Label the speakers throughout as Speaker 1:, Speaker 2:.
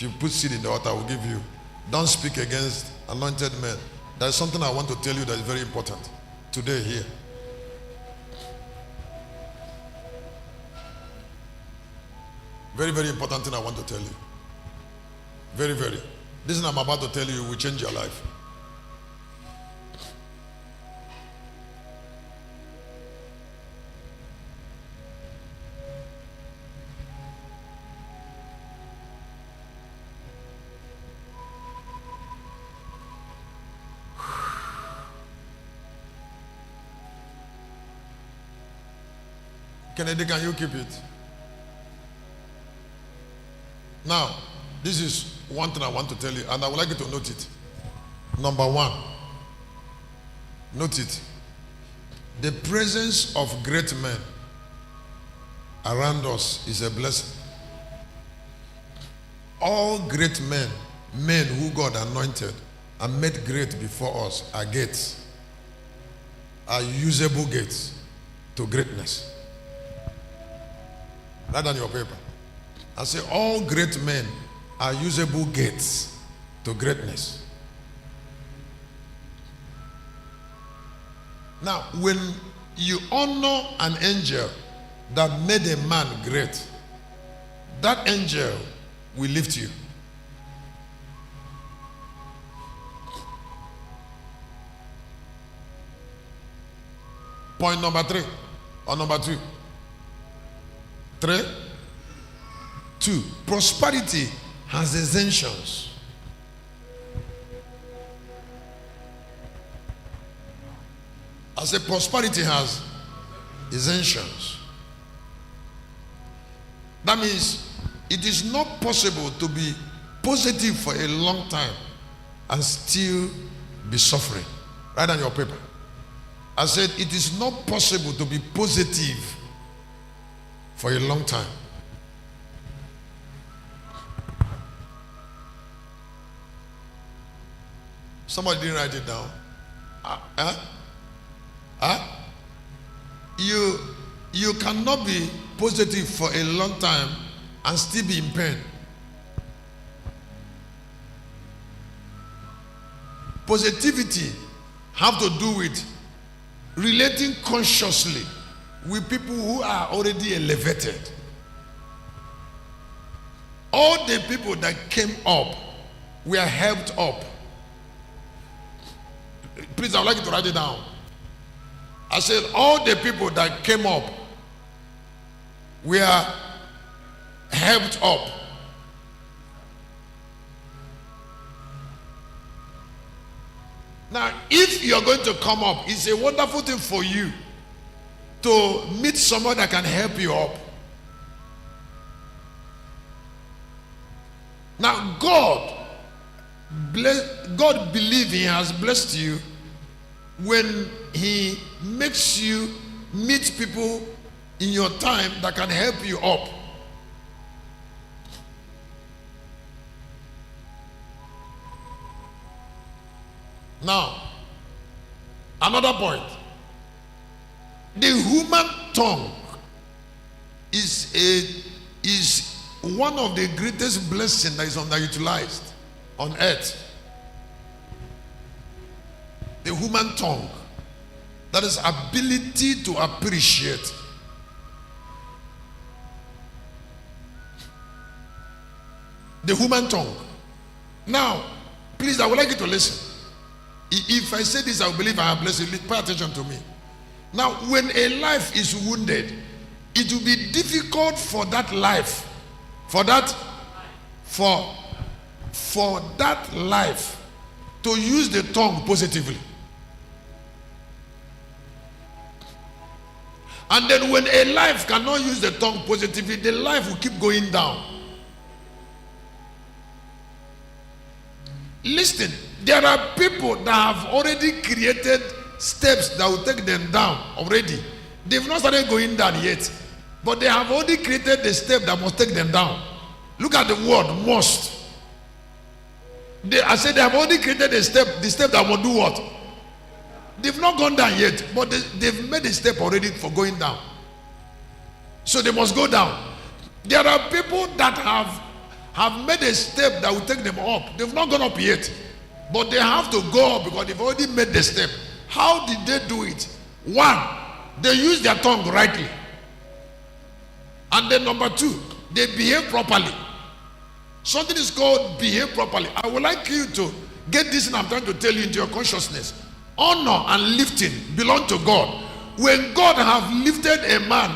Speaker 1: If you put seed in the altar, I will give you. Don't speak against anointed men. There's something I want to tell you that is very important today here. Very, very important thing I want to tell you. Very, very. This thing I'm about to tell you will change your life. Kennedy, can you keep it? Now, this is one thing I want to tell you, and I would like you to note it. Number one, note it. The presence of great men around us is a blessing. All great men, men who God anointed and made great before us, are gates, are usable gates to greatness. Write down your paper. I say all great men are usable gates to greatness. Now, when you honor an angel that made a man great, that angel will lift you. Point number 3 or number 2. 3, 2. Prosperity has exemptions. I say prosperity has exemptions. That means it is not possible to be positive for a long time and still be suffering. Write on your paper. I said it is not possible to be positive for a long time. Somebody didn't write it down. You cannot be positive for a long time and still be in pain. Positivity have to do with relating consciously with people who are already elevated. All the people that came up were helped up. Please, I would like you to write it down. I said all the people that came up were helped up. Now, if you're going to come up, it's a wonderful thing for you to meet someone that can help you up. Now, God believes He has blessed you when He makes you meet people in your time that can help you up. Now, another point. The human tongue is one of the greatest blessings that is underutilized on earth. The human tongue, that is ability to appreciate. The human tongue. Now, please, I would like you to listen. If I say this, I believe I have blessed you. Pay attention to me. Now, when a life is wounded, it will be difficult for that life, for that life to use the tongue positively. And then when a life cannot use the tongue positively, the life will keep going down. Listen, there are people that have already created steps that will take them down already. They've not started going down yet, but they have already created the step that must take them down. Look at the word must. I said they have already created the step that will do what? They've not gone down yet, but they've made a step already for going down. So they must go down. There are people that have have made a step that will take them up. They've not gone up yet, but they have to go up because they've already made the step. How did they do it? One, they use their tongue rightly. And then number two, they behave properly. Something is called behave properly. I would like you to get this, and I'm trying to tell you, into your consciousness. Honor and lifting belong to God. When God have lifted a man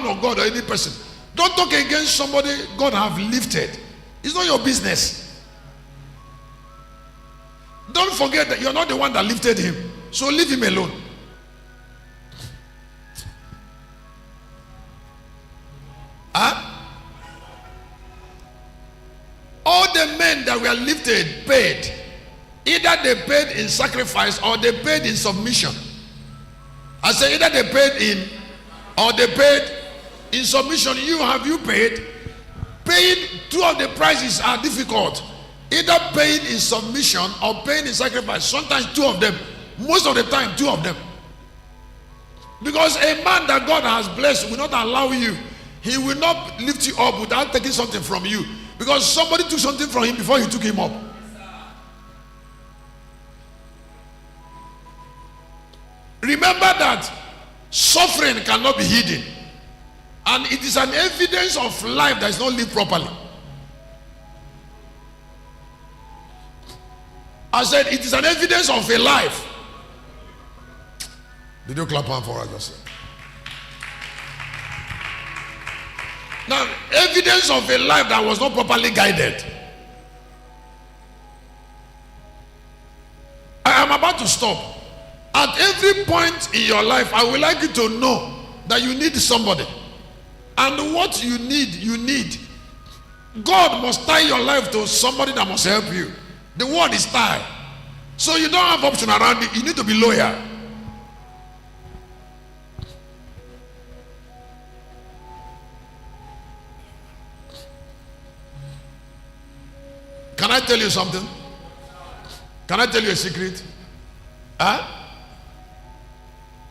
Speaker 1: of God or any person, don't talk against somebody God have lifted. It's not your business. Don't forget that you're not the one that lifted him. So leave him alone. Huh? All the men that were lifted paid. Either they paid in sacrifice or they paid in submission. I say either they paid in or they paid in submission. You paid? Paying, two of the prices are difficult. Either paying in submission or paying in sacrifice. Sometimes two of them. Most of the time, two of them. Because a man that God has blessed will not allow you. He will not lift you up without taking something from you. Because somebody took something from him before he took him up. Remember that suffering cannot be hidden. And it is an evidence of life that is not lived properly. I said it is an evidence of a life. Did you clap hand for us just? Now, evidence of a life that was not properly guided. I am about to stop. At every point in your life, I would like you to know that you need somebody. And what you need. God must tie your life to somebody that must help you. The word is tie. So you don't have option around it. You need to be loyal. Can I tell you something? Can I tell you a secret? Huh?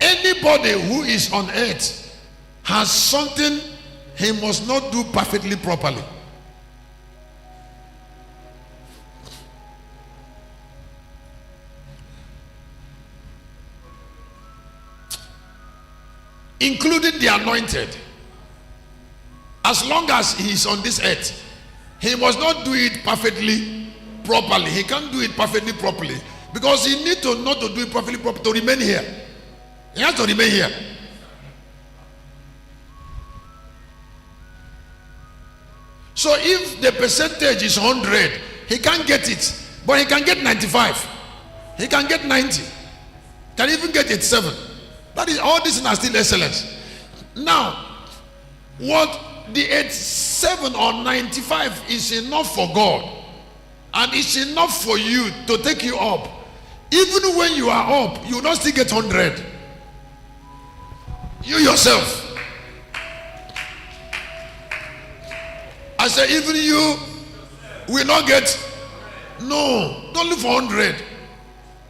Speaker 1: Anybody who is on earth has something he must not do perfectly properly. Including the anointed. As long as he is on this earth, he must not do it perfectly properly. He can't do it perfectly properly because he needs to not to do it perfectly properly to remain here. He has to remain here. So if the percentage is 100, he can't get it, but he can get 95. He can get 90. Can even get 87. That is, all these are still excellence. Now, what the 87 or 95 is enough for God, and it's enough for you to take you up. Even when you are up, you will not still get 100. You yourself. I say, even you will not get. No, don't look for 100.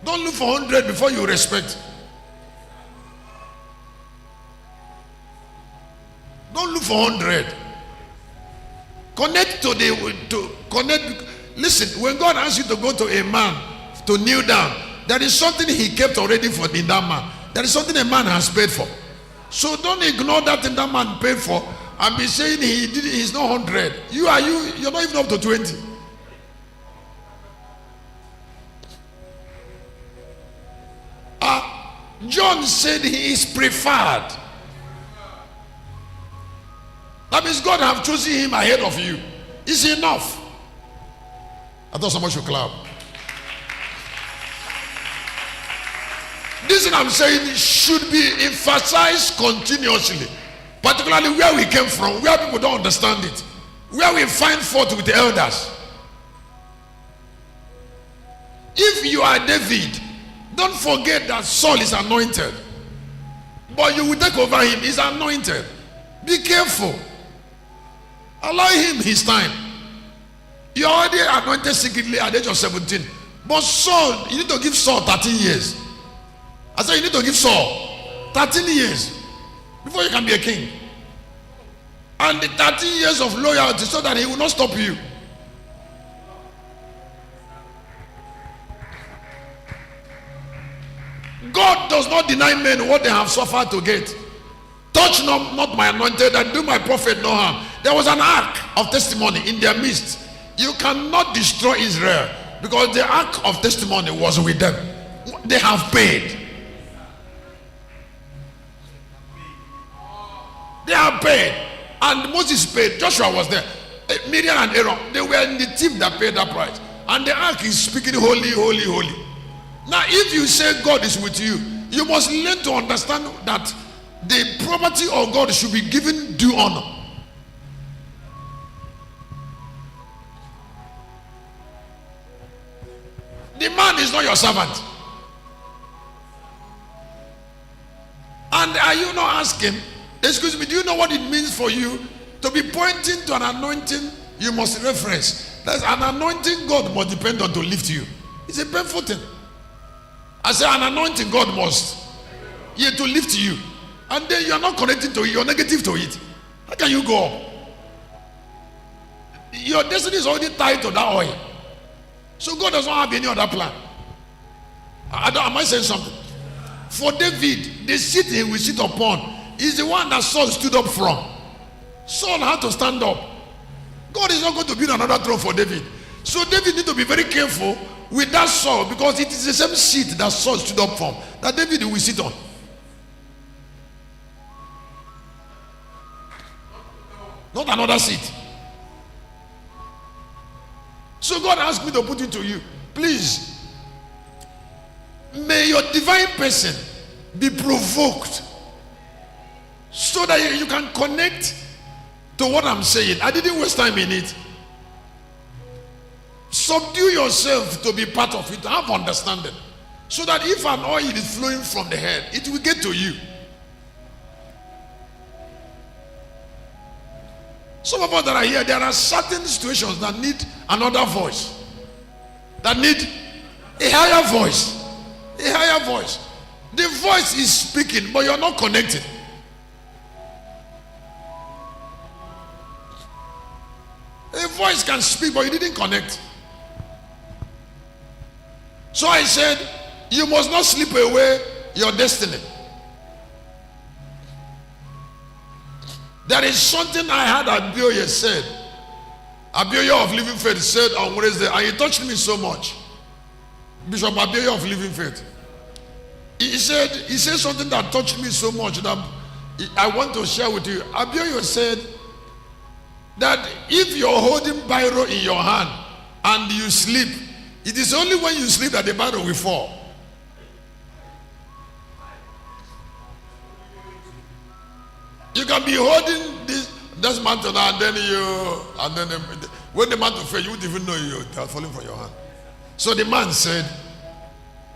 Speaker 1: Don't look for 100 before you respect. Don't look for 100. Connect to connect. Listen, when God asks you to go to a man to kneel down, there is something he kept already for in that man. There is something a man has paid for. So don't ignore that thing that man paid for and be saying he's not 100. You're not even up to 20. John said he is preferred. That means God have chosen him ahead of you. It's enough. I thought someone should clap. This thing I'm saying should be emphasized continuously, particularly where we came from, where people don't understand it, where we find fault with the elders. If you are David, don't forget that Saul is anointed, but you will take over him. He's anointed. Be careful. Allow him his time. You are already anointed secretly at the age of 17. But Saul, you need to give Saul 13 years. I said you need to give Saul 13 years before you can be a king. And the 13 years of loyalty so that he will not stop you. God does not deny men what they have suffered to get. Touch not my anointed and do my prophet no harm. There was an ark of testimony in their midst. You cannot destroy Israel because the ark of testimony was with them. They have paid. They have paid. And Moses paid. Joshua was there. Miriam and Aaron, they were in the team that paid that price. And the ark is speaking holy, holy, holy. Now, if you say God is with you, you must learn to understand that the property of God should be given due honor. The man is not your servant. And are you not asking, excuse me, do you know what it means for you to be pointing to an anointing you must reference? That's an anointing God must depend on to lift you. It's a painful thing. I say an anointing God must to lift you. And then you are not connected to it, you're negative to it. How can you go up? Your destiny is already tied to that oil. So God does not have any other plan. Am I saying something? For David, the seat he will sit upon is the one that Saul stood up from. Saul had to stand up. God is not going to build another throne for David. So David needs to be very careful with that Saul, because it is the same seat that Saul stood up from that David will sit on. Not another seat. So God asked me to put it to you. Please, may your divine person be provoked so that you can connect to what I'm saying. I didn't waste time in it. Subdue yourself to be part of it. Have understanding. So that if an oil is flowing from the head, it will get to you. Some of us that are here, there are certain situations that need another voice. That need a higher voice. A higher voice. The voice is speaking, but you're not connected. A voice can speak, but you didn't connect. So I said, you must not sleep away your destiny. There is something I had Abioye said. Abioye of Living Faith said on Wednesday, and he touched me so much. Bishop Abioye of Living Faith. He said something that touched me so much that I want to share with you. Abioye said that if you're holding biro in your hand and you sleep, it is only when you sleep that the biro will fall. You can be holding this mantle and then when the mantle fell, you wouldn't even know you are falling from your hand. So the man said,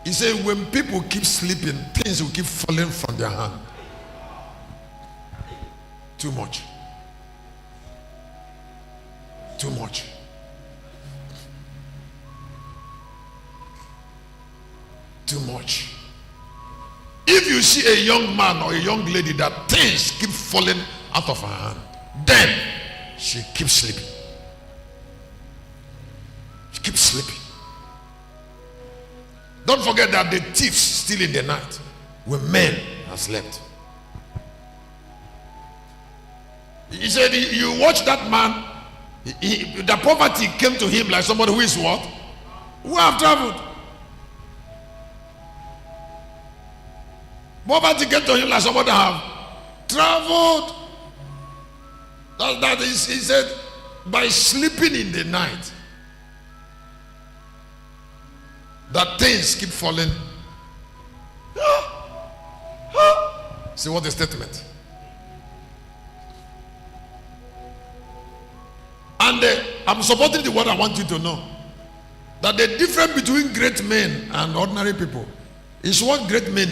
Speaker 1: he said, when people keep sleeping, things will keep falling from their hand. Too much. Too much. Too much. If you see a young man or a young lady that things keep falling out of her hand, then she keeps sleeping. She keeps sleeping. Don't forget that the thieves steal in the night when men have slept. He said, you watch that man, the poverty came to him like somebody who is what? Who have traveled. Poverty came to him like somebody have traveled. That is, he said, by sleeping in the night, that things keep falling. See what the statement. And I'm supporting the word I want you to know. That the difference between great men and ordinary people is what great men